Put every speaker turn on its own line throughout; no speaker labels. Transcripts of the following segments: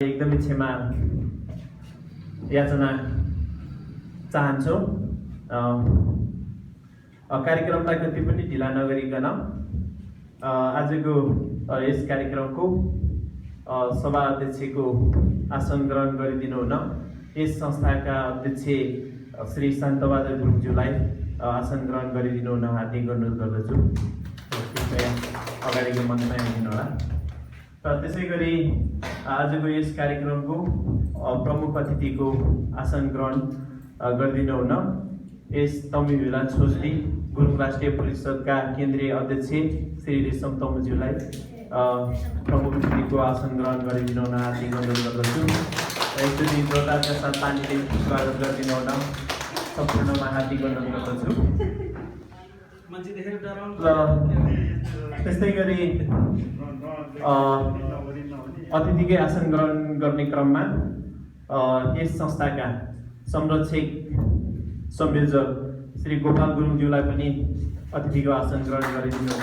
एकदमै क्षमा याचना चाहन्छु। कार्यक्रमलाई कति पनि ढिला नगरिकन आजको यस कार्यक्रमको सभा अध्यक्षको आसन ग्रहण गरिदिनु हुन यस संस्थाका अध्यक्ष श्री शान्तबहादुर गुरुङज्यूलाई आसन ग्रहण गरिदिनु हुन हार्दिक अनुरोध गर्दछु। कृपया अगाडिको मञ्चमा आइदिनु होला। र त्यसै गरी आजको यस कार्यक्रमको प्रमुख अतिथिको आसन ग्रहण गरिदिनु हुन यस तमिलभिला छोस्टी गुरुङ राष्ट्रिय परिषदका केन्द्रीय अध्यक्ष श्री रेशम तमुज्यूलाई प्रमुख अतिथिको आसन ग्रहण गरिदिनु हुन हार्दिक अनुरोध गर्दछु। एकचोटि जोरदारका साथ पानीले स्वागत गरिदिनु हुन सम्पूर्णमा हार्दिक अनुरोध गर्दछु। त्यस्तै गरी अतिथिकै आसन ग्रहण गर्ने क्रममा यस संस्थाका संरक्षक संयोजक श्री गोपाल गुरुङज्यूलाई पनि अतिथिको आसन ग्रहण गरिदिनु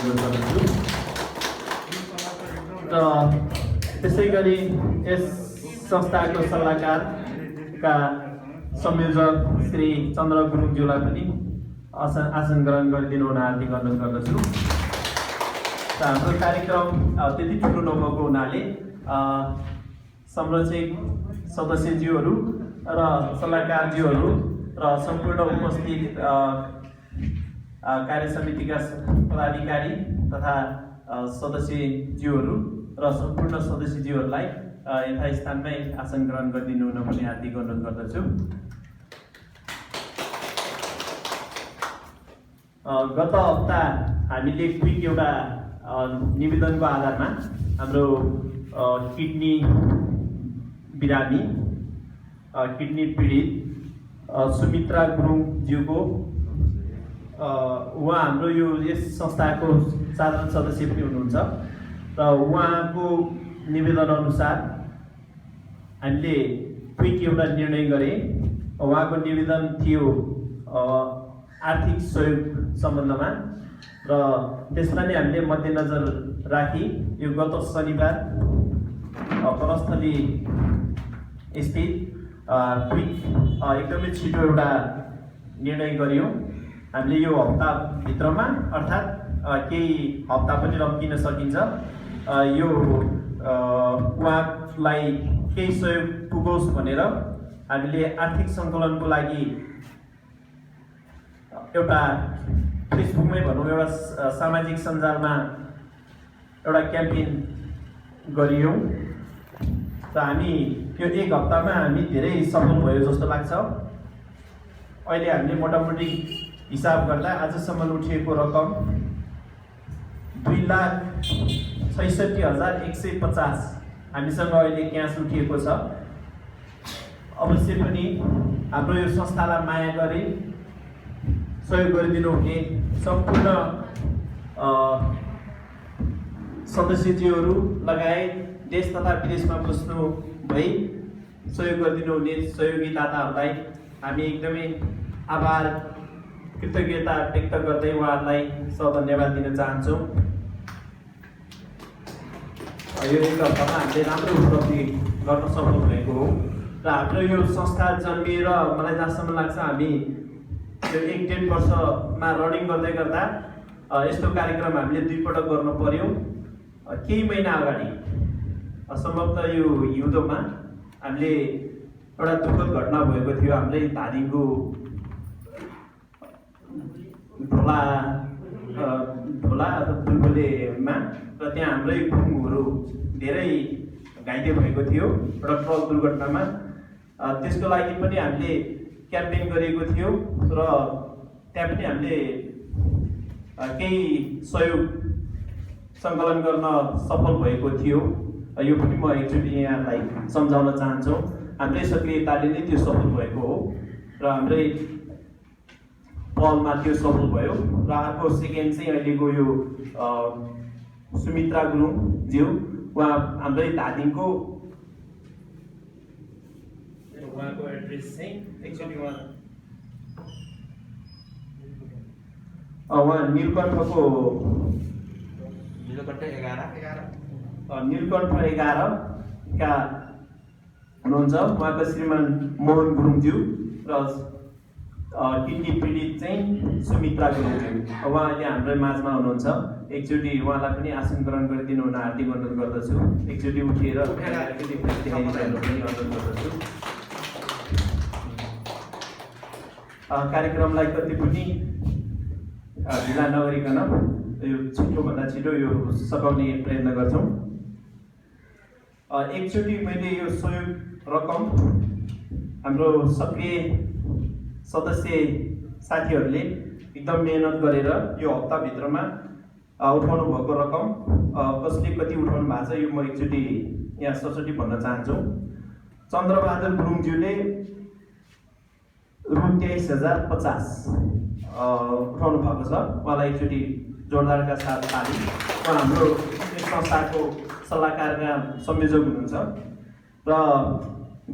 हुन गर्दछु। र त्यसै गरी यस संस्थाको सल्लाहकारका संयोजक श्री चन्द्र गुरुङज्यूलाई पनि आसन ग्रहण गरिदिनु हुन हार्दिक अनुरोध गर्दछु। हाम्रो कार्यक्रम त्यति ठुलो नभएको हुनाले संरक्षक सदस्यज्यूहरू र सल्लाहकारज्यूहरू र सम्पूर्ण उपस्थित कार्य समितिका पदाधिकारी तथा सदस्यज्यूहरू र सम्पूर्ण सदस्यज्यूहरूलाई यथास्थानमै आसन ग्रहण गरिदिनु हुन पनि हार्दिक अनुरोध गर्दछु। गत हप्ता हामीले क्विक एउटा निवेदनको आधारमा हाम्रो किडनी बिरामी किडनी पीडित सुमित्रा गुरुङज्यूको उहाँ हाम्रो यस संस्थाको साधारण सदस्य पनि हुनुहुन्छ र उहाँको निवेदन अनुसार हामीले क्विक एउटा निर्णय गरे। उहाँको निवेदन थियो आर्थिक सहयोग सम्बन्धमा र त्यसलाई नै हामीले मध्यनजर राखी यो गत शनिबार कलस्थली स्थित क्विक एकदमै छिटो एउटा निर्णय गरियो। हामीले यो हप्ताभित्रमा अर्थात् केही हप्ता पनि रोकिन सकिन्छ। यो उहाँलाई केही सहयोग पुगोस् भनेर हामीले आर्थिक सङ्कलनको लागि एउटा फेसबुकमै भनौँ एउटा सामाजिक सञ्जालमा एउटा क्याम्पेन गरियौँ र हामी यो एक हप्तामा हामी धेरै सफल भयो जस्तो लाग्छ। अहिले हामीले मोटामोटी हिसाब गर्दा आजसम्म उठिएको रकम 2,66,150 हामीसँग अहिले क्यास उठिएको छ। अवश्य पनि हाम्रो यो संस्थालाई माया गरी सहयोग गरिदिनु हुने सम्पूर्ण सदस्यज्यूहरू लगायत देश तथा विदेशमा बस्नु भई सहयोग गरिदिनु हुने सहयोगी दाताहरूलाई हामी एकदमै आभार कृतज्ञता व्यक्त गर्दै उहाँहरूलाई धन्यवाद दिन चाहन्छौँ। यो एक हप्तामा हामीले राम्रो उपलब्धि गर्न सफल भएको हो र हाम्रो यो संस्था जन्मिएर मलाई जहाँसम्म लाग्छ हामी यो 1-1.5 वर्षमा रनिङ गर्दै गर्दा यस्तो कार्यक्रम हामीले 2 पटक गर्नु पर्यो। केही महिना अगाडि सम्भवतः यो हिउँदोमा हामीले एउटा दुःखद घटना भएको थियो। हाम्रै धादिङको ढोला दुर्गोलेमा र त्यहाँ हाम्रै गुरुङहरू धेरै घाइते भएको थियो एउटा ट्रक दुर्घटनामा। त्यसको लागि पनि हामीले क्याम्पेन गरेको थियो र त्यहाँ पनि हामीले केही सहयोग सङ्कलन गर्न सफल भएको थियो। यो पनि म एकचोटि यहाँलाई सम्झाउन चाहन्छु। हाम्रै सक्रियताले नै त्यो सफल भएको हो र हाम्रै पहलमा त्यो सफल भयो। र अर्को सेकेन्ड चाहिँ अहिलेको यो सुमित्रा गुरुङज्यू उहाँ हाम्रै धादिङको उहाँको एड्रेस चाहिँ एकचोटि उहाँ नीलकण्ठको नीलकण्ठ 11 का हुनुहुन्छ, उहाँको श्रीमान मोहन गुरुङज्यू र टिटी पीडित चाहिँ सुमित्रा गुरुङज्यू। उहाँ अहिले हाम्रो माझमा हुनुहुन्छ। एकचोटि उहाँलाई पनि आसन ग्रहण गरिदिनु हुन हार्दिक अनुरोध गर्दछु। एकचोटि उठेर देखाइदिनु पनि अनुरोध गर्दछु। कार्यक्रमलाई कति पनि ढिला नगरिकन यो छिटोभन्दा छिटो यो सघाउने प्रयत्न गर्छौँ। एकचोटि मैले यो सहयोग रकम हाम्रो सक्रिय सदस्य साथीहरूले एकदम मेहनत गरेर यो हप्ताभित्रमा उठाउनु भएको रकम कसले कति उठाउनु भएको छ यो म एकचोटि यहाँ सचोटि भन्न चाहन्छु। चन्द्रबहादुर गुरुङज्यूले रु 23,050 उठाउनु भएको छ। उहाँलाई एकचोटि जोरदारका साथ ताली। उहाँ हाम्रो संस्थाको सल्लाहकारका संयोजक हुनुहुन्छ र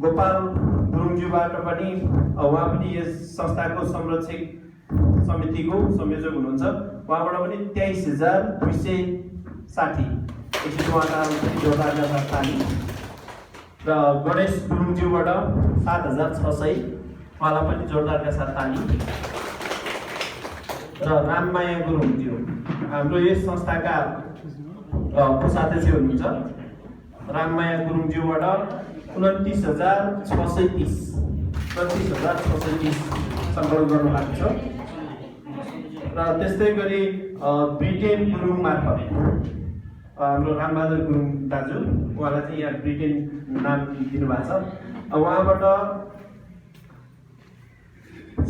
गोपाल गुरुङज्यूबाट पनि उहाँ पनि यस संस्थाको संरक्षक समितिको संयोजक हुनुहुन्छ। उहाँबाट पनि 23,260 एकचोटि उहाँलाई जोरदारका साथ ताली। र गणेश गुरुङज्यूबाट 7,600 उहाँलाई पनि जोरदारका साथ ताली। र राममाया गुरुङज्यू हाम्रो यस संस्थाका कोषाध्यक्ष हुनुहुन्छ। राममाया गुरुङज्यूबाट 29,630 सङ्कलन गर्नु भएको छ। र त्यस्तै गरी ब्रिटेन गुरुङ मार्फत हाम्रो रामबहादुर गुरुङ दाजु उहाँलाई चाहिँ यहाँ ब्रिटेन नाम दिनुभएको छ। उहाँबाट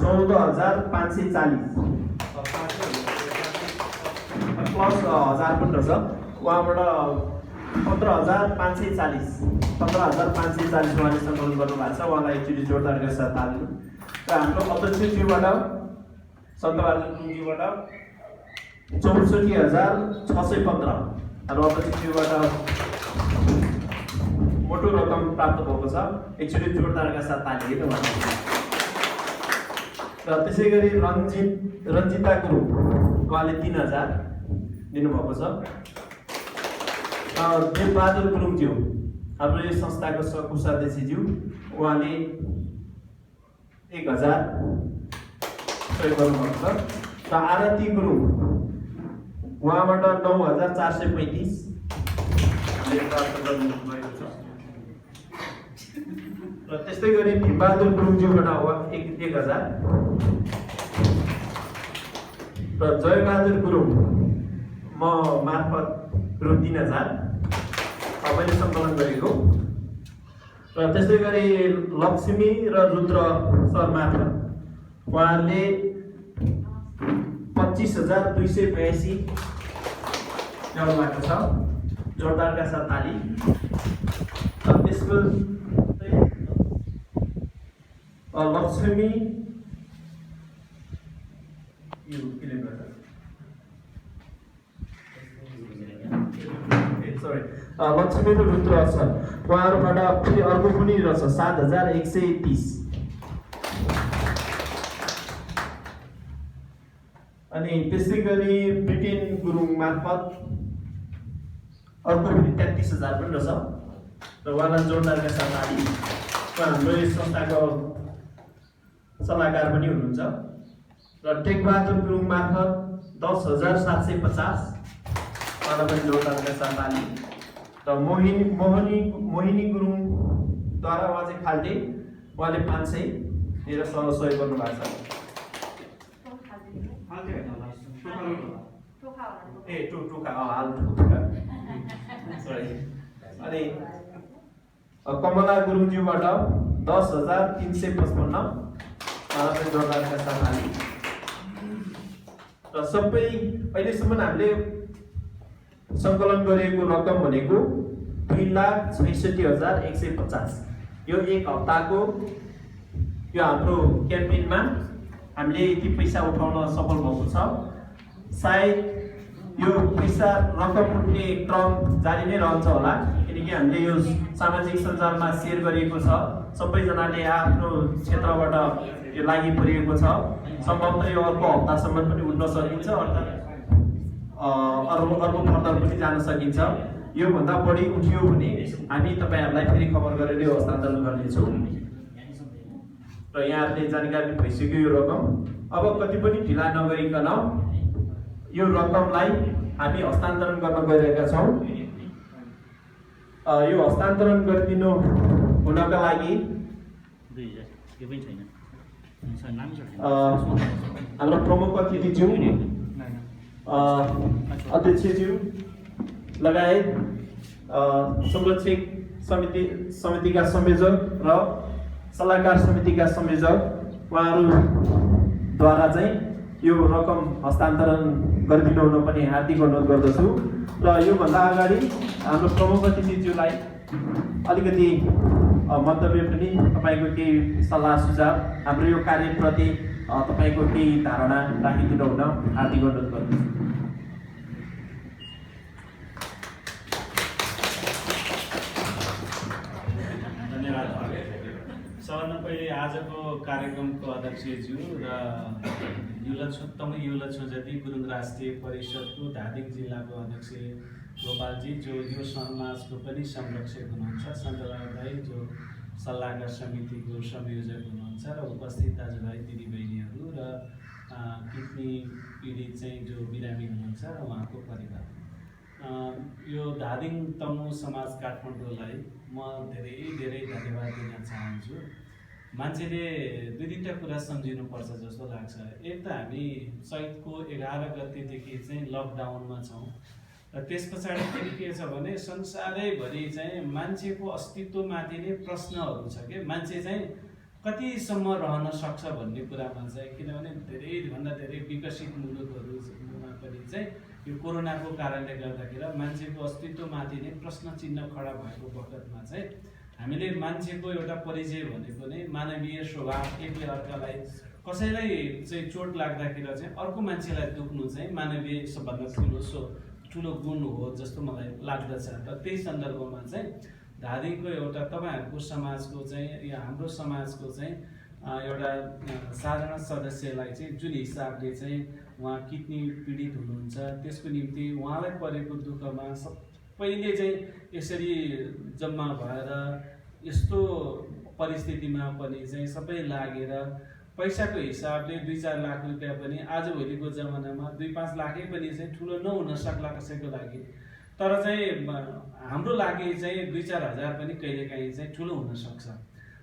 14,540 प्लस 1000 पनि रहेछ। उहाँबाट 15,540 उहाँले सङ्कलन गर्नुभएको छ। उहाँलाई एकचोटि जोरदारका साथ ताली। र हाम्रो अध्यक्षज्यूबाट सन्तबहादुर गुरुङज्यूबाट 64,615 र अध्यक्षज्यूबाट मोटो रकम प्राप्त भएको छ। एकचोटि जोरदारका साथ ताली है त उहाँलाई। र त्यसै गरी रञ्जिता गुरुङ उहाँले 3,000 दिनुभएको छ। देवबहादुर गुरुङज्यू हाम्रो यो संस्थाको कोषाध्यक्षज्यू उहाँले 1,000 सहयोग गर्नुभएको छ। र आरती गुरुङ उहाँबाट 9,435 प्राप्त गर्नुभएको छ। र त्यस्तै गरी भीमबहादुर गुरुङज्यूबाट 1,000 र जयबहादुर गुरुङ म मार्फत रु 3,000 मैले सङ्कलन गरेको। र त्यस्तै गरी लक्ष्मी र रुद्र सर मार्फत उहाँले 25,282 ल्याउनु भएको छ। जोरदारका साथ ताली। त्यसको लक्ष्मी लक्ष्मी र रुद्र सर उहाँहरूबाट फेरि अर्को पनि रहेछ 7,130। अनि त्यसै गरी ब्रिटेन गुरुङ मार्फत अर्को पनि 33,000 पनि रहेछ। र उहाँलाई जोरदारका साथ ताली। हाम्रो यस संस्थाको सल्लाहकार पनि हुनुहुन्छ। र टेकबहादुर गुरुङ मार्फत 10,750 उहाँलाई पनि जोरदारका साथ ताली। र मोहिनी गुरुङद्वारा उहाँ चाहिँ खाल्टे उहाँले 500 दिएर सहयोग गर्नुभएको छ। अनि कमला गुरुङज्यूबाट 10,355 जोरदारका साथ ताली। र सबै अहिलेसम्म हामीले सङ्कलन गरेको रकम भनेको 2,66,150। यो एक हप्ताको यो हाम्रो क्याम्पेनमा हामीले यति पैसा उठाउन सफल भएको छ। सायद यो पैसा रकम उठ्ने क्रम जारी नै रहन्छ होला, किनकि हामीले यो सामाजिक सञ्जालमा सेयर गरिएको छ। सबैजनाले आफ्नो क्षेत्रबाट यो लागि परेको छ। सम्भवतः यो अर्को हप्तासम्म पनि उठ्न सकिन्छ, अर्थात् अर्को फर्दर पनि जान सकिन्छ। योभन्दा बढी उठ्यो भने हामी तपाईँहरूलाई फेरि खबर गरेर यो हस्तान्तरण गर्नेछौँ र यहाँहरूले जानकारी भइसक्यो यो रकम। अब कति पनि ढिला नगरिकन यो रकमलाई हामी हस्तान्तरण गर्न गइरहेका छौँ। यो हस्तान्तरण गरिदिनु हुनका लागि हाम्रो प्रमुख अतिथिज्यू, अध्यक्षज्यू लगायत संरक्षक समितिका संयोजक र सल्लाहकार समितिका संयोजक उहाँहरूद्वारा चाहिँ यो रकम हस्तान्तरण गरिदिनु हुन पनि हार्दिक अनुरोध गर्दछु। र योभन्दा अगाडि हाम्रो प्रमुख अतिथिज्यूलाई अलिकति मन्तव्य पनि तपाईँको केही सल्लाह सुझाव हाम्रो यो कार्यप्रति तपाईँको केही धारणा राखिदिनु हुन हार्दिक अनुरोध गर्दछु।
सबभन्दा पहिले आजको कार्यक्रमको अध्यक्षज्यू र युला छोजती गुरुङ राष्ट्रिय परिषदको धादिङ जिल्लाको अध्यक्ष गोपालजी जो यो समाजको पनि संरक्षक हुनुहुन्छ, सन्तलाल दाई जो सल्लाहकार समितिको संयोजक हुनुहुन्छ र उपस्थित दाजुभाइ दिदीबहिनीहरू र किडनी पीडित चाहिँ जो बिरामी हुनुहुन्छ र उहाँको परिवार। यो धादिङ तमु समाज काठमाडौँलाई म धेरै धेरै धन्यवाद दिन चाहन्छु। मान्छेले दुई तिनवटा कुरा सम्झिनुपर्छ जस्तो लाग्छ। एक त हामी चैतको 11 गतेदेखि चाहिँ लकडाउनमा छौँ र त्यस पछाडि फेरि के छ भने संसारैभरि चाहिँ मान्छेको अस्तित्वमाथि नै प्रश्नहरू छ कि मान्छे चाहिँ कतिसम्म रहन सक्छ भन्ने कुरामा चाहिँ, किनभने धेरैभन्दा धेरै विकसित मुलुकहरूमा पनि चाहिँ यो कोरोनाको कारणले गर्दाखेरि मान्छेको अस्तित्वमाथि नै प्रश्न चिन्ह खडा भएको बखतमा चाहिँ हामीले मान्छेको एउटा परिचय भनेको नै मानवीय स्वभाव, एकले अर्कालाई कसैलाई चाहिँ चोट लाग्दाखेरि चाहिँ अर्को मान्छेलाई दुख्नु चाहिँ मानवीय सबभन्दा ठुलो गुण हो जस्तो मलाई लाग्दछ। र त्यही सन्दर्भमा चाहिँ धादिङको एउटा तपाईँहरूको समाजको चाहिँ या हाम्रो समाजको चाहिँ एउटा साधारण सदस्यलाई चाहिँ जुन हिसाबले चाहिँ उहाँ किडनी पीडित हुनुहुन्छ त्यसको निम्ति उहाँलाई परेको दुःखमा सबैले चाहिँ यसरी जम्मा भएर यस्तो परिस्थितिमा पनि चाहिँ सबै लागेर पैसाको हिसाबले 2-4 लाख रुपियाँ पनि आजभोलिको जमानामा 2-5 लाखै पनि चाहिँ ठुलो नहुन सक्ला कसैको लागि, तर चाहिँ हाम्रो लागि चाहिँ 2-4 हजार पनि कहिलेकाहीँ चाहिँ ठुलो हुन सक्छ।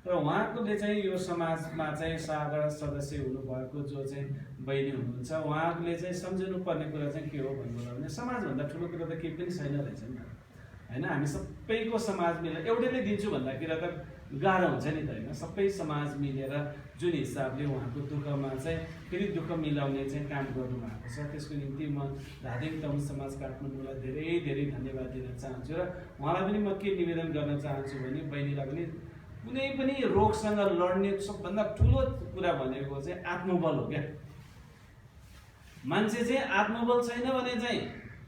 र उहाँकोले चाहिँ यो समाजमा चाहिँ साधारण सदस्य हुनुभएको जो चाहिँ बहिनी हुनुहुन्छ उहाँहरूले चाहिँ सम्झिनु पर्ने कुरा चाहिँ के हो भन्नुभयो भने समाजभन्दा ठुलो कुरा त केही पनि छैन रहेछ नि होइन। हामी सबैको समाज मिलेर एउटैले दिन्छु भन्दाखेरि त गाह्रो हुन्छ नि त होइन। सबै समाज मिलेर जुन हिसाबले उहाँको दुःखमा चाहिँ फेरि दुःख मिलाउने चाहिँ काम गर्नुभएको छ त्यसको निम्ति म धादिङ तमु समाज काठमाडौँलाई धेरै धेरै धन्यवाद दिन चाहन्छु। र उहाँलाई पनि म के निवेदन गर्न चाहन्छु भने बहिनीलाई पनि कुनै पनि रोगसँग लड्ने सबभन्दा ठुलो कुरा भनेको चाहिँ आत्मबल हो क्या। मान्छे चाहिँ आत्मबल छैन भने चाहिँ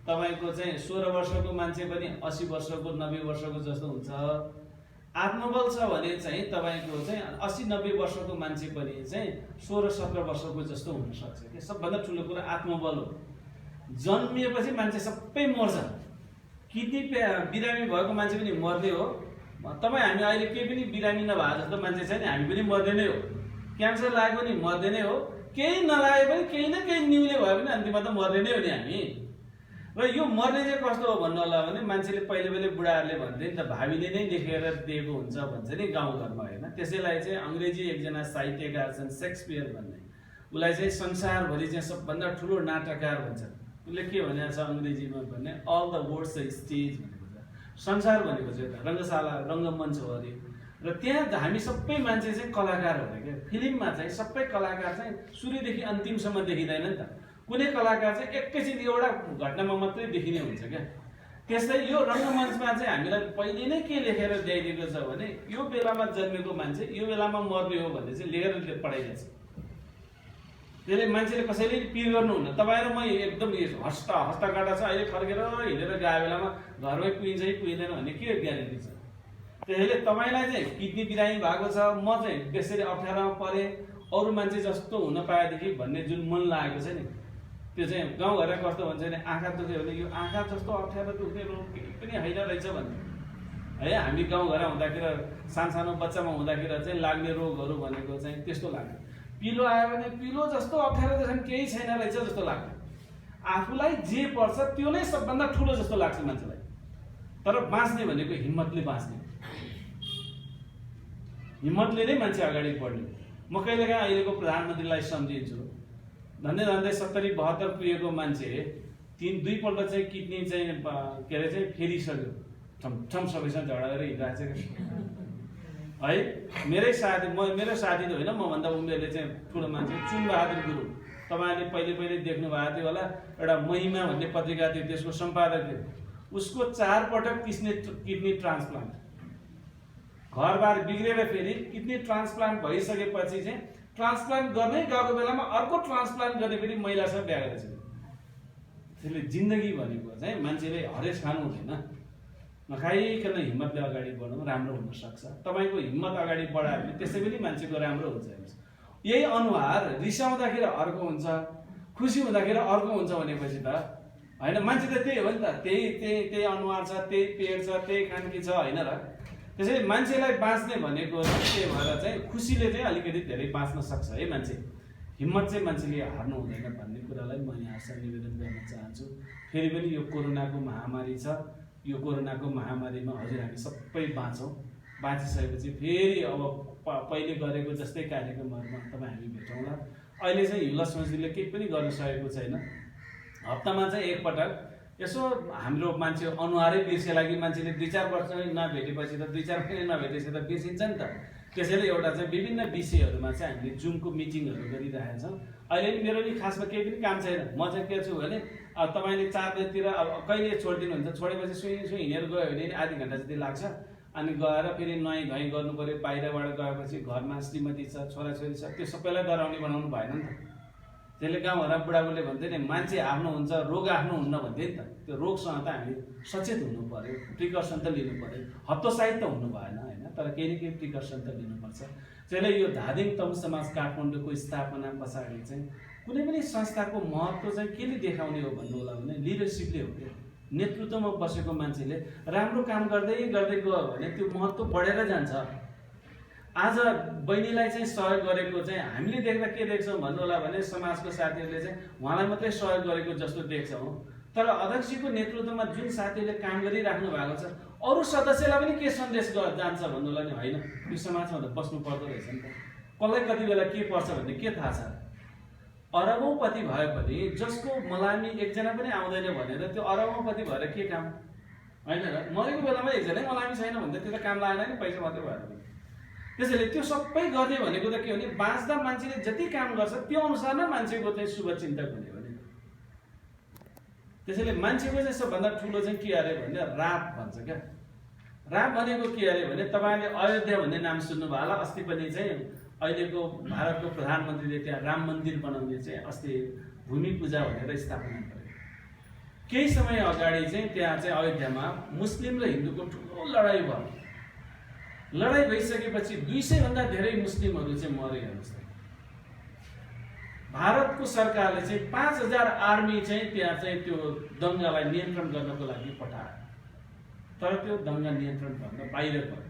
तपाईँको चाहिँ 16 वर्षको मान्छे पनि 80 वर्षको 90 वर्षको जस्तो हुन्छ। आत्मबल छ भने चाहिँ तपाईँको चाहिँ 80-90 वर्षको मान्छे पनि चाहिँ 16-17 वर्षको जस्तो हुनसक्छ कि। सबभन्दा ठुलो कुरा आत्मबल हो। जन्मिएपछि मान्छे सबै मर्छ, किडनी बिरामी भएको मान्छे पनि मर्ने हो। तपाईँ हामी अहिले केही पनि बिरामी नभए जस्तो मान्छे छैन, हामी पनि मर्ने नै हो। क्यान्सर लाग्यो भने मर्ने नै हो, केही नलागे पनि केही न केही न्युले भयो भने अन्तिममा त मर्ने नै हो नि हामी। र यो मर्ने चाहिँ कस्तो हो भन्नु होला भने मान्छेले पहिले बुढाहरूले भन्थे नि त भावीले नै लेखेर दिएको हुन्छ भन्छ नि गाउँघरमा होइन। त्यसैलाई चाहिँ अङ्ग्रेजी एकजना साहित्यकार छन् सेक्सपियर भन्ने, उसलाई चाहिँ संसारभरि चाहिँ सबभन्दा ठुलो नाटककार भन्छ। उसले के भनेको छ अङ्ग्रेजीमा भन्ने all the world's a stage भनेको छ। संसार भनेको चाहिँ एउटा रङ्गशाला रङ्गमञ्च हो अरे। र त्यहाँ हामी सबै मान्छे चाहिँ कलाकार हो अरे क्या। फिल्ममा चाहिँ सबै कलाकार चाहिँ सुरुदेखि अन्तिमसम्म देखिँदैन नि त। कुनै कलाकार चाहिँ एकैछिन एउटा घटनामा मात्रै देखिने हुन्छ क्या। त्यस्तै यो रङ्गमञ्चमा चाहिँ हामीलाई पहिले नै के लेखेर ल्याइदिएको छ भने यो बेलामा जन्मेको मान्छे यो बेलामा मर्ने हो भन्ने चाहिँ लेखेर पढाइएको छ। त्यसले मान्छेले कसैले पिर गर्नुहुन्न। तपाईँ र म एकदम हस्ताकाटा छ अहिले फर्केर हिँडेर गएको बेलामा घरमै कुहिन्छ कि कुहिँदैन भन्ने के ग्यारेन्टी छ। त्यसैले तपाईँलाई चाहिँ किडनी बिरामी भएको छ, म चाहिँ त्यसरी अप्ठ्यारोमा परेँ, अरू मान्छे जस्तो हुन पाएदेखि भन्ने जुन मन लागेको छ नि त्यो चाहिँ गाउँघरमा कस्तो भन्छ भने आँखा दुख्यो भने यो आँखा जस्तो अप्ठ्यारो दुख्ने रोग केही पनि होइन रहेछ भन्ने है। हामी गाउँघर हुँदाखेरि सानो बच्चामा हुँदाखेरि चाहिँ लाग्ने रोगहरू भनेको चाहिँ त्यस्तो लाग्यो। पिलो आयो भने पिलो जस्तो अप्ठ्यारो त केही छैन रहेछ जस्तो लाग्यो। आफूलाई जे पर्छ त्यो नै सबभन्दा ठुलो जस्तो लाग्छ मान्छेलाई। तर बाँच्ने भनेको हिम्मतले बाँच्ने, हिम्मतले नै मान्छे अगाडि बढ्ने। म कहिलेकाहीँ अहिलेको प्रधानमन्त्रीलाई सम्झिन्छु, झन्डै 70-72 पुगेको मान्छे दुईपल्ट चाहिँ किडनी चाहिँ के अरे चाहिँ फेरिसक्यो, ठमठम सबैसँग झगडा गरेर हिँडिरहेको छ है। मेरो साथी त होइन, मभन्दा उमेरले चाहिँ ठुलो मान्छे चुनबहादुर गुरुङ, तपाईँले पहिले देख्नु भएको थियो होला, एउटा महिमा भन्ने पत्रिका थियो, त्यसको सम्पादक थियो। उसको 4 पटक किडनी ट्रान्सप्लान्ट, घरबार बिग्रेर फेरि किडनी ट्रान्सप्लान्ट भइसकेपछि चाहिँ ट्रान्सप्लान्ट गर्नै गएको बेलामा अर्को ट्रान्सप्लान्ट गर्ने फेरि महिलासँग बिहा गरेको छ। त्यसले जिन्दगी भनेको चाहिँ मान्छेले हरेस खानु हुँदैन, नखाइकन हिम्मतले अगाडि बढ्नु राम्रो हुनसक्छ। तपाईँको हिम्मत अगाडि बढायो भने त्यसै पनि मान्छेको राम्रो हुन्छ। यही अनुहार रिसाउँदाखेरि अर्को हुन्छ, खुसी हुँदाखेरि अर्को हुन्छ भनेपछि त होइन, मान्छे त त्यही हो नि त, त्यही अनुहार छ, त्यही पेट छ, त्यही खानकी छ होइन र। त्यसैले मान्छेलाई बाँच्ने भनेको त्यही भएर चाहिँ खुसीले चाहिँ अलिकति धेरै बाँच्न सक्छ है मान्छे। हिम्मत चाहिँ मान्छेले हार्नु हुँदैन भन्ने कुरालाई म यहाँसँग निवेदन गर्न चाहन्छु। फेरि पनि यो कोरोनाको महामारी छ, यो कोरोनाको महामारीमा हजुर हामी सबै बाँचौँ। बाँचिसकेपछि फेरि अब पहिले गरेको जस्तै कार्यक्रमहरूमा तपाईँ हामी भेटौँला। अहिले चाहिँ हिल्लस मस्जिदले केही पनि गर्न सकेको छैन। हप्तामा चाहिँ एकपटक यसो हाम्रो मान्छे अनुहारै बिर्से लागि मान्छेले 2-4 वर्ष नभेटेपछि त 2-4 महिना नभेटेपछि त बिर्सिन्छ नि त। त्यसैले एउटा चाहिँ विभिन्न विषयहरूमा चाहिँ हामीले जुमको मिटिङहरू गरिरहेका छौँ। अहिले नि मेरो नि खासमा केही पनि काम छैन। म चाहिँ के छु भने तपाईँले 4 बजीतिर अब कहिले छोडिदिनुहुन्छ, छोडेपछि सुई हिँडेर गयो भने आधी घन्टा जति लाग्छ। अनि गएर फेरि नुहाइ धुवाइ गर्नु पऱ्यो। बाहिरबाट गएपछि घरमा श्रीमती छ, छोराछोरी छ, त्यो सबैलाई डराउने बनाउनु भएन नि त। त्यसले गाउँघरमा बुढाबुढीले भन्थे नि मान्छे आफ्नो हुन्छ रोग आफ्नो हुन्न भन्थे नि त। त्यो रोगसँग त हामी सचेत हुनु पऱ्यो, प्रिकर्सन त लिनु पऱ्यो। हतोत्साहित त हुनु भएन होइन, तर केही न केही प्रिकर्सन त लिनुपर्छ। त्यसैले यो धादिङ तमु समाज काठमाडौँको स्थापना पछाडि चाहिँ कुनै पनि संस्थाको महत्त्व चाहिँ केले देखाउने हो भन्नु होला भने लिडरसिपले हो। नेतृत्वमा बसेको मान्छेले राम्रो काम गर्दै गर्दै गयो भने त्यो महत्त्व बढेर जान्छ। आज बहिनीलाई चाहिँ सहयोग गरेको चाहिँ हामीले देख्दा के देख्छौँ भन्नु होला भने समाजको साथीहरूले चाहिँ उहाँलाई मात्रै सहयोग गरेको जस्तो देख्छौँ। तर अध्यक्षको नेतृत्वमा जुन साथीहरूले काम गरिराख्नु भएको छ अरू सदस्यलाई पनि के सन्देश जान्छ भन्नु होला नि होइन, यो समाजमा त बस्नु पर्दो रहेछ नि त। कसलाई कति बेला के पर्छ भन्ने के थाहा छ। अरबौँपति भए पनि जसको मलामी एकजना पनि आउँदैन भनेर त्यो अरबौँपति भएर के काम होइन र। मरेको बेलामा एकजनै मलामी छैन भने त त्यो त काम लागेन नि, पैसा मात्रै भएर। त्यसैले त्यो सबै गर्ने भनेको त के हो भने बाँच्दा मान्छेले जति काम गर्छ त्यो अनुसार नै मान्छेको चाहिँ शुभचिन्तक हुने हो नि। त्यसैले मान्छेको चाहिँ सबभन्दा ठुलो चाहिँ के अरे भने राप भन्छ क्या। राप भनेको के अरे भने तपाईँले अयोध्या भन्ने नाम सुन्नुभयो होला। अस्ति पनि चाहिँ अहिलेको भारतको प्रधानमन्त्रीले त्यहाँ राम मन्दिर बनाउने चाहिँ अस्ति भूमि पूजा भनेर स्थापना गर्यो। केही समय अगाडि चाहिँ त्यहाँ चाहिँ अयोध्यामा मुस्लिम र हिन्दूको ठुलो लडाइँ भयो। लडाइँ भइसकेपछि 200 भन्दा धेरै मुस्लिमहरू चाहिँ मरे। हेर्नुहोस् त, भारतको सरकारले चाहिँ 5000 आर्मी चाहिँ त्यहाँ चाहिँ त्यो दङ्गालाई नियन्त्रण गर्नको लागि पठायो। तर त्यो दङ्गा नियन्त्रण गर्न बाहिर गयो।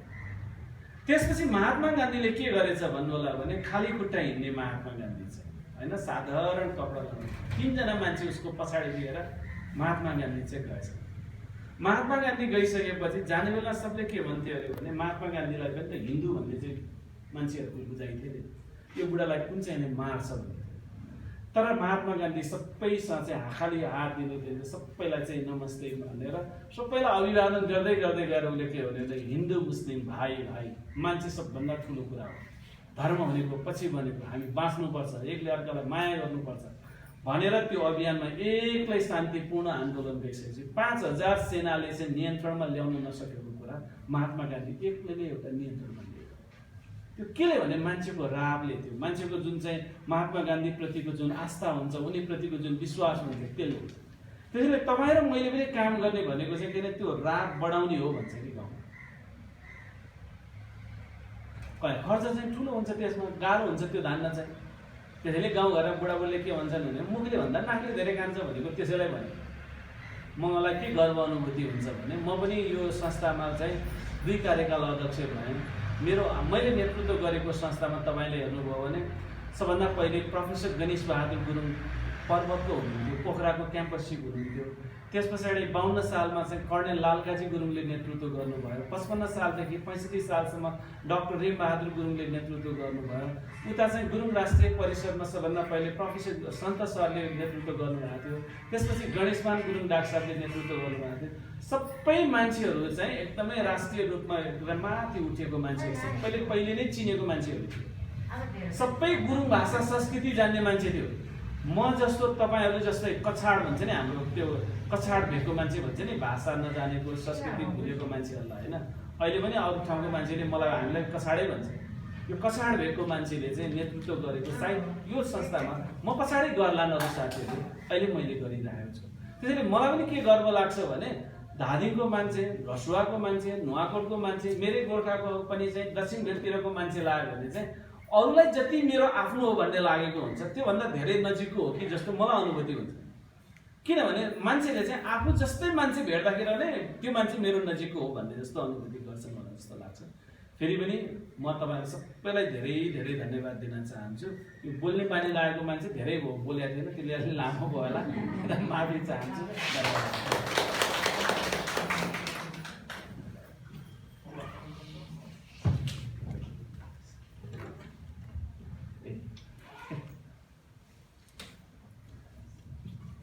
त्यसपछि महात्मा गान्धीले के गरेछ भन्नु होला भने खाली खुट्टा हिँड्ने महात्मा गान्धी चाहिँ होइन, साधारण कपडा लगाउने 3 जना मान्छे उसको पछाडि लिएर महात्मा गान्धी चाहिँ गएछ। महात्मा गान्धी गइसकेपछि जाने बेला सबले के भन्थ्यो अरे भने महात्मा गान्धीलाई पनि त हिन्दू भन्ने चाहिँ मान्छेहरूको बुझाइ थियो नि, यो बुढालाई कुन चाहिँ मार्छ भन्थ्यो। तर महात्मा गान्धी सबैसँग चाहिँ खाली हात दिनुहुन्थ्यो, सबैलाई चाहिँ नमस्ते भनेर सबैलाई अभिवादन गर्दै गर्दै गएर उसले के भने हिन्दू मुस्लिम भाइ भाइ मान्छे सबभन्दा ठुलो कुरा हो। धर्म भनेको पछि भनेको हामी बाँच्नुपर्छ, एकले अर्कालाई माया गर्नुपर्छ भनेर त्यो अभियानमा एक्लै शान्तिपूर्ण आन्दोलन गइसकेपछि 5000 सेनाले चाहिँ नियन्त्रणमा ल्याउन नसकेको कुरा महात्मा गान्धी एक्लै नै एउटा नियन्त्रणमा ल्यायो। त्यो केले भने मान्छेको रावले, त्यो मान्छेको जुन चाहिँ महात्मा गान्धी प्रतिको जुन आस्था हुन्छ, उनीप्रतिको जुन विश्वास हुन्छ त्यसले हुन्छ। त्यसैले तपाईँ र मैले पनि काम गर्ने भनेको चाहिँ किन त्यो राव बढाउने हो भन्छ कि गाउँमा। खर्च चाहिँ ठुलो हुन्छ, त्यसमा गाह्रो हुन्छ त्यो धान्न चाहिँ। त्यसैले गाउँघरमा बुढाबुढीले के भन्छन् भने मुखले भन्दा नाकले धेरै कान्छ भनेको त्यसैलाई भने मलाई के गर्व अनुभूति हुन्छ भने म पनि यो संस्थामा चाहिँ 2 कार्यकाल अध्यक्ष भएँ। मैले नेतृत्व गरेको संस्थामा तपाईँले हेर्नुभयो भने सबभन्दा पहिले प्रोफेसर गणेश बहादुर गुरुङ पर्वतको हुनुहुन्थ्यो, पोखराको क्याम्पस चिफ हुनुहुन्थ्यो। त्यस पछाडि 52 सालमा चाहिँ कर्णेल लालकाजी गुरुङले नेतृत्व गर्नुभयो। 55 सालदेखि 65 सालसम्म डाक्टर रेम बहादुर गुरुङले नेतृत्व गर्नुभयो। उता चाहिँ गुरुङ राष्ट्रिय परिषदमा सबभन्दा पहिले प्रोफेसर सन्त सरले नेतृत्व गर्नुभएको थियो। त्यसपछि गणेशमान गुरुङ डाक्टर साहबले नेतृत्व गर्नुभएको थियो। सबै मान्छेहरू चाहिँ एकदमै राष्ट्रिय रूपमा एकदम माथि उठेको मान्छेहरू, सबैले पहिले नै चिनेको मान्छेहरू थियो। सबै गुरुङ भाषा संस्कृति जान्ने मान्छे थियो। म जस्तो तपाईँहरू जस्तै कछाड भन्छ नि, हाम्रो त्यो कछाड भएको मान्छे भन्छ नि, भाषा नजानेको संस्कृति भुलेको मान्छेहरूलाई होइन। अहिले पनि अरू ठाउँको मान्छेले हामीलाई कछाडै भन्छ। यो कछाड भएको मान्छेले चाहिँ नेतृत्व गरेको सायद यो संस्थामा म पछाडि गर्ला नभए साथीहरू अहिले मैले गरिरहेको छु। त्यसैले मलाई पनि के गर्व लाग्छ भने धादिङको मान्छे, घसुवाको मान्छे, नुवाकोटको मान्छे, मेरै गोर्खाको पनि चाहिँ दक्षिण भेगतिरको मान्छे लाग्यो भने चाहिँ अरूलाई जति मेरो आफ्नो हो भन्ने लागेको हुन्छ त्योभन्दा धेरै नजिकको हो कि जस्तो मलाई अनुभूति हुन्छ। किनभने मान्छेले चाहिँ आफू जस्तै मान्छे भेट्दाखेरि नै त्यो मान्छे मेरो नजिकको हो भन्ने जस्तो अनुभूति गर्छ मलाई जस्तो लाग्छ। फेरि पनि म तपाईँहरू सबैलाई धेरै धेरै धन्यवाद दिन चाहन्छु। यो बोल्ने बानी लागेको मान्छे धेरै भयो, बोलेको थिएन, त्यसले अलि लामो भयो होला, माफी चाहन्छु।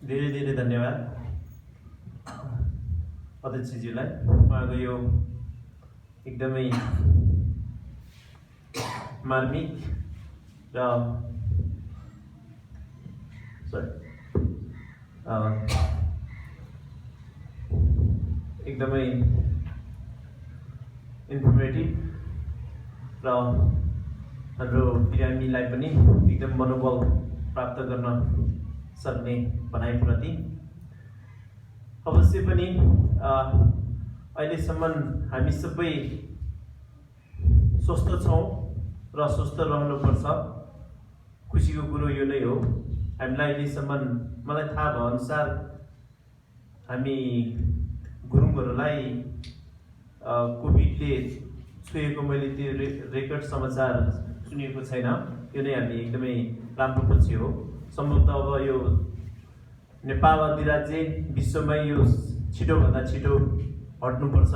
धेरै धेरै धन्यवाद अध्यक्षज्यूलाई। उहाँको यो एकदमै मार्मिक र एकदमै इन्फर्मेटिभ र हाम्रो बिरामीलाई पनि एकदम मनोबल प्राप्त गर्न सक्ने भनाइप्रति अवश्य पनि अहिलेसम्म हामी सबै स्वस्थ छौँ र स्वस्थ रहनुपर्छ। खुसीको कुरो यो नै हो। हामीलाई अहिलेसम्म मलाई थाहा भएअनुसार हामी गुरुङहरूलाई कोभिडले छुएको मैले त्यो रेकर्ड समाचार सुनेको छैन। यो नै हामी एकदमै राम्रो पक्ष हो। सम्भवतः अब यो नेपाल अधिराज्य विश्वमै यो छिटोभन्दा छिटो हट्नुपर्छ,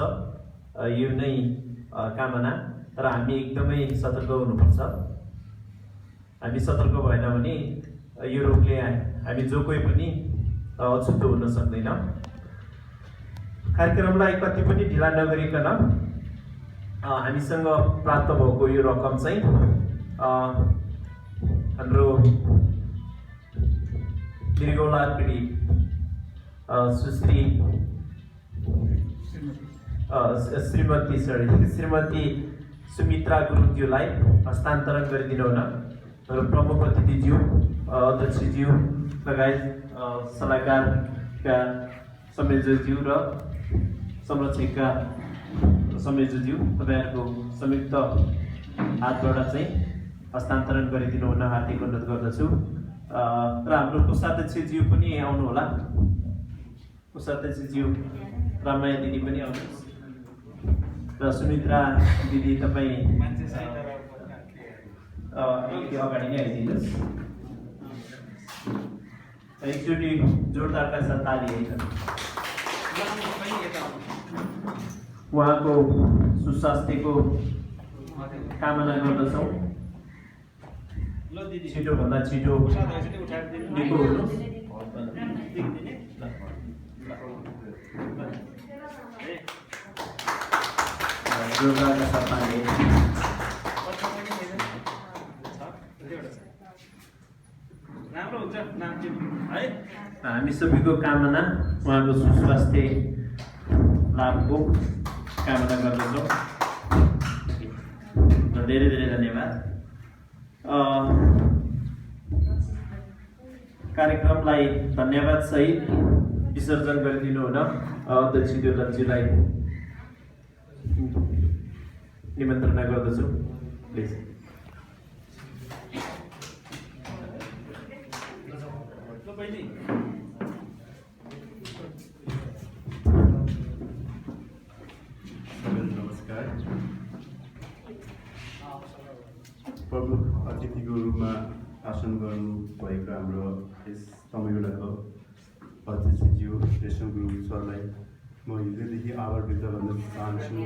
यो नै कामना। तर हामी एकदमै सतर्क हुनुपर्छ। हामी सतर्क भएन भने यो रोगले हामी जो कोही पनि अछुतो हुन सक्दैन। कार्यक्रमलाई कति पनि ढिला नगरिकन हामीसँग प्राप्त भएको यो रकम चाहिँ हाम्रो मृगौला पीडित श्रीमती सुमित्रा गुरुङज्यूलाई हस्तान्तरण गरिदिनु हुन। हाम्रो प्रमुख अतिथिज्यू, अध्यक्षज्यू लगायत सल्लाहकारका संयोजकज्यू र संरक्षकका संयोजकज्यू तपाईँहरूको संयुक्त हातबाट चाहिँ हस्तान्तरण गरिदिनु हुन हार्दिक अनुरोध गर्दछु। र हाम्रो कोषाध्यक्षज्यू पनि आउनुहोला। कोषाध्यक्षज्यू रामाया दिदी पनि आउनुहोस् र सुमित्रा दिदी तपाईँ अगाडि नै आइदिनुहोस्। एकचोटि जोरदारका साथ ताली है। उहाँको सुस्वास्थ्यको कामना गर्दछौँ। छिटोभन्दा छिटो निको हुनुहोस्। जोरदारका साथ ताली है। हामी सबैको कामना उहाँको सुस्वास्थ्य लाभको कामना गर्दछौँ। धेरै धेरै धन्यवाद। कार्यक्रमलाई धन्यवाद सहित विसर्जन गरिदिनु हुन अध्यक्ष देवदत्तज्यूलाई निमन्त्रणा गर्दछु। प्लिज।
नमस्कार। प्रमुख अतिथिको रूपमा आसन गर्नुभएको हाम्रो यस तमिलनाडुको अध्यक्षज्यू रेशम गुरुङ सरलाई म हृदयदेखि आभार व्यक्त गर्न चाहन्छु।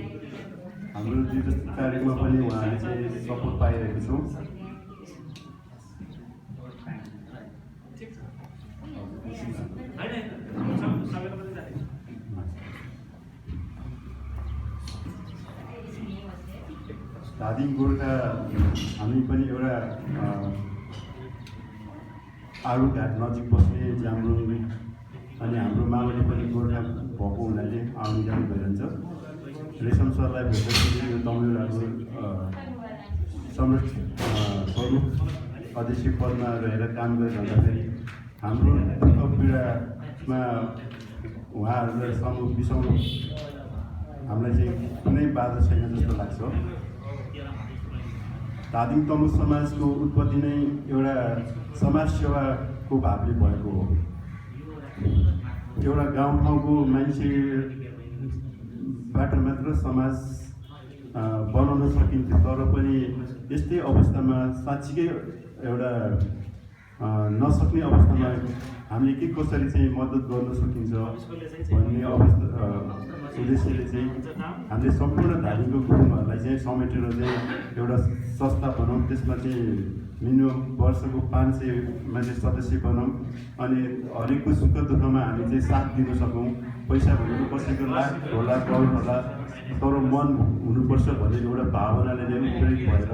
हाम्रो यो जस्तो कार्यक्रममा पनि उहाँले चाहिँ सपोर्ट पाइरहेको छौँ। धादिङ गोर्खा हामी पनि एउटा आरुघाट नजिक बस्ने जामरुङ अनि हाम्रो मावली पनि गोर्खा भएको हुनाले आउनु जानु भइरहन्छ। रेशम सरलाई भेट्दाखेरि यो तमिलनाडु प्रमुख अध्यक्ष पदमा रहेर काम गरिरहँदाखेरि हाम्रो दुःख पीडामा उहाँहरूलाई समूह बिसाउनु हामीलाई चाहिँ कुनै बाधा छैन जस्तो लाग्छ। धादिङ तमु समाजको उत्पत्ति नै एउटा समाज सेवाको भावले भएको हो। एउटा गाउँठाउँको मान्छेबाट मात्र समाज बनाउन सकिन्थ्यो, तर पनि यस्तै अवस्थामा साँच्चीकै एउटा नसक्ने अवस्थामा हामीले के कसरी चाहिँ मद्दत गर्न सकिन्छ भन्ने उद्देश्यले चाहिँ हामीले सम्पूर्ण धादिङको गुरुङहरूलाई चाहिँ समेटेर चाहिँ एउटा संस्था बनाऊँ। त्यसमा चाहिँ मिनिमम वर्षको 500 मान्छे सदस्य बनाऊँ अनि हरेकको सुख दुःखमा हामी चाहिँ साथ दिन सकौँ। पैसा भनेको कसैको लाख होला करोड होला, तर मन हुनुपर्छ भन्ने एउटा भावनाले नै प्रेरित भएर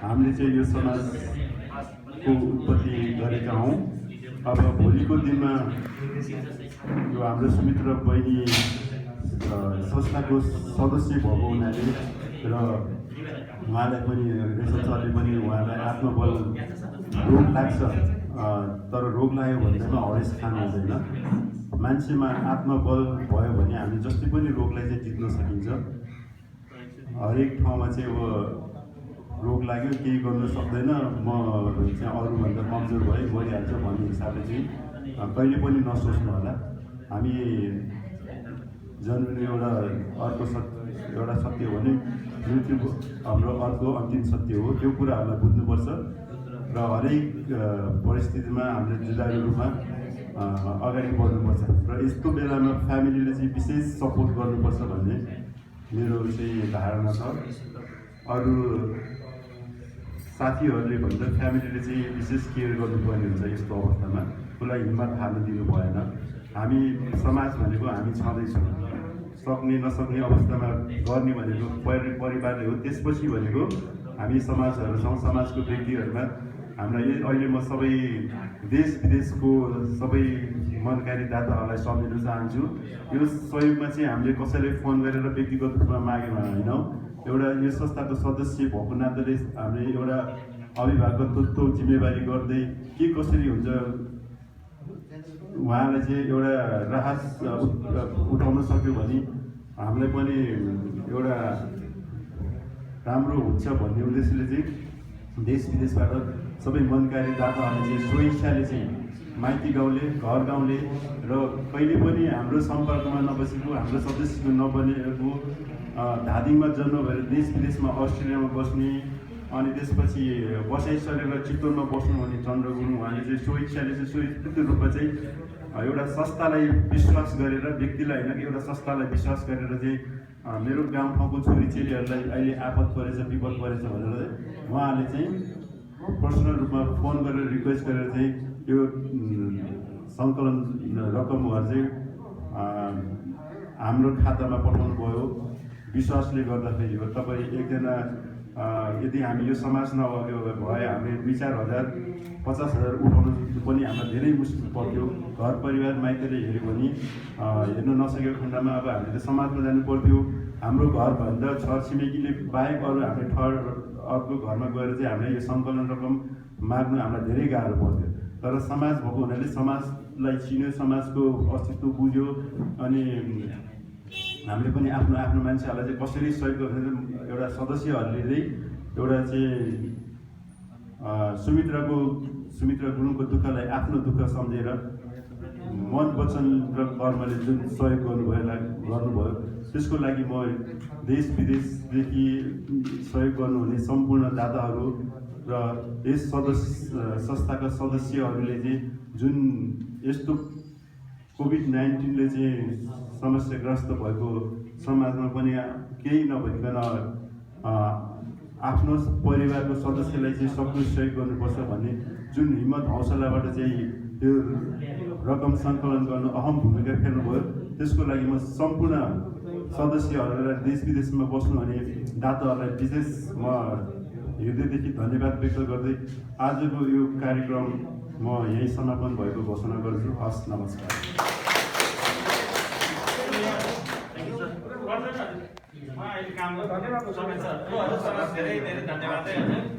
हामीले चाहिँ यो समाजको उत्पत्ति गरेका हौँ। अब भोलिको दिनमा यो हाम्रो सुमित्रा बहिनी संस्थाको सदस्य भएको हुनाले र उहाँलाई पनि रेशम सरले पनि उहाँलाई आत्मबल रोग लाग्छ, तर रोग लाग्यो भन्दैमा हरेस खानु हुँदैन। मान्छेमा आत्मबल भयो भने हामी जस्तै पनि रोगलाई चाहिँ जित्न सकिन्छ। हरेक ठाउँमा चाहिँ अब रोग लाग्यो केही गर्न सक्दैन, म चाहिँ अरूभन्दा कमजोर भएँ मरिहाल्छ भन्ने हिसाबले चाहिँ कहिले पनि नसोच्नु होला। हामी जन्मिने एउटा सत्य हो भने मृत्यु हाम्रो अर्को अन्तिम सत्य हो। त्यो कुराहरूलाई बुझ्नुपर्छ र हरेक परिस्थितिमा हामीले जुझारु रूपमा अगाडि बढ्नुपर्छ र यस्तो बेलामा फ्यामिलीले चाहिँ विशेष सपोर्ट गर्नुपर्छ भन्ने मेरो चाहिँ धारणा छ। अरू साथीहरूले भन्दा फ्यामिलीले चाहिँ विशेष केयर गर्नुपर्ने हुन्छ। यस्तो अवस्थामा उसलाई हिम्मत हार्न दिनु भएन। हामी समाज भनेको हामी छँदैछौँ, सक्ने नसक्ने अवस्थामा गर्ने भनेको परिवारले हो, त्यसपछि भनेको हामी समाजहरू छौँ। समाजको व्यक्तिहरूमा हामीलाई अहिले म सबै देश विदेशको सबै मनकारी दाताहरूलाई सम्झिन चाहन्छु। यो सहयोगमा चाहिँ हामीले कसैले फोन गरेर व्यक्तिगत रूपमा माग्यौँ होइनौँ। एउटा यो संस्थाको सदस्य भएको नाताले हामीले एउटा अभिभावकत्व जिम्मेवारी गर्दै के कसरी हुन्छ उहाँलाई चाहिँ एउटा राहत उठाउन सक्यो भने हामीलाई पनि एउटा राम्रो हुन्छ भन्ने उद्देश्यले चाहिँ देश विदेशबाट सबै मनकारी दाताहरूले चाहिँ स्वेच्छाले चाहिँ माइती गाउँले घर गाउँले र कहिले पनि हाम्रो सम्पर्कमा नबसेको हाम्रो सदस्य नबनेको धादिङमा जन्म भएर देश विदेशमा अस्ट्रेलियामा बस्ने अनि त्यसपछि बसाइ सरेर चितवनमा बस्नुहुने चन्द्र गुरुङ उहाँले चाहिँ स्वेच्छाले चाहिँ स्वीकृत रूपमा चाहिँ एउटा संस्थालाई विश्वास गरेर व्यक्तिलाई होइन कि एउटा संस्थालाई विश्वास गरेर चाहिँ मेरो गाउँठाउँको छोरीचेलीहरूलाई अहिले आपद परेछ विपद परेछ भनेर उहाँले चाहिँ पर्सनल रूपमा फोन गरेर रिक्वेस्ट गरेर चाहिँ यो सङ्कलन रकमहरू चाहिँ हाम्रो खातामा पठाउनु भयो। विश्वासले गर्दाखेरि हो। तपाईँ एकजना यदि हामी यो समाज नअघि भए हामीले 2-4 हजार 50 हजार उठाउनु पनि हामीलाई धेरै मुस्किल पर्थ्यो। घर परिवार माइतीले हेऱ्यो भने हेर्न नसकेको खण्डमा अब हामीले समाजमा जानु पर्थ्यो। हाम्रो घरभन्दा छरछिमेकीले बाहेक अरू हामीले अर्को घरमा गएर चाहिँ हामीले यो सङ्कलन रकम माग्नु हामीलाई धेरै गाह्रो पर्थ्यो। तर समाज भएको हुनाले समाजलाई चिन्यो, समाजको अस्तित्व बुझ्यो अनि हामीले पनि आफ्नो आफ्नो मान्छेहरूलाई चाहिँ कसरी सहयोग गर्ने एउटा सदस्यहरूले चाहिँ एउटा चाहिँ सुमित्राको सुमित्रा गुरुङको दुःखलाई आफ्नो दुःख सम्झेर मन वचन र कर्मले जुन सहयोग गर्नुभयो त्यसको लागि म देश विदेशदेखि सहयोग गर्नुहुने सम्पूर्ण दाताहरू र यस संस्थाका सदस्यहरूले चाहिँ जुन यस्तो कोभिड-19ले चाहिँ समस्याग्रस्त भएको समाजमा पनि केही नभइकन आफ्नो परिवारको सदस्यलाई चाहिँ सक्दो सहयोग गर्नुपर्छ भन्ने जुन हिम्मत हौसलाबाट चाहिँ त्यो रकम सङ्कलन गर्नु अहम भूमिका खेल्नुभयो। त्यसको लागि म सम्पूर्ण सदस्यहरूलाई देश विदेशमा बस्नुहुने दाताहरूलाई विशेष म हृदयदेखि धन्यवाद व्यक्त गर्दै आजको यो कार्यक्रम म यहीँ समापन भएको घोषणा गर्छु। हस्, नमस्कार।
धेरै धेरै धन्यवाद है।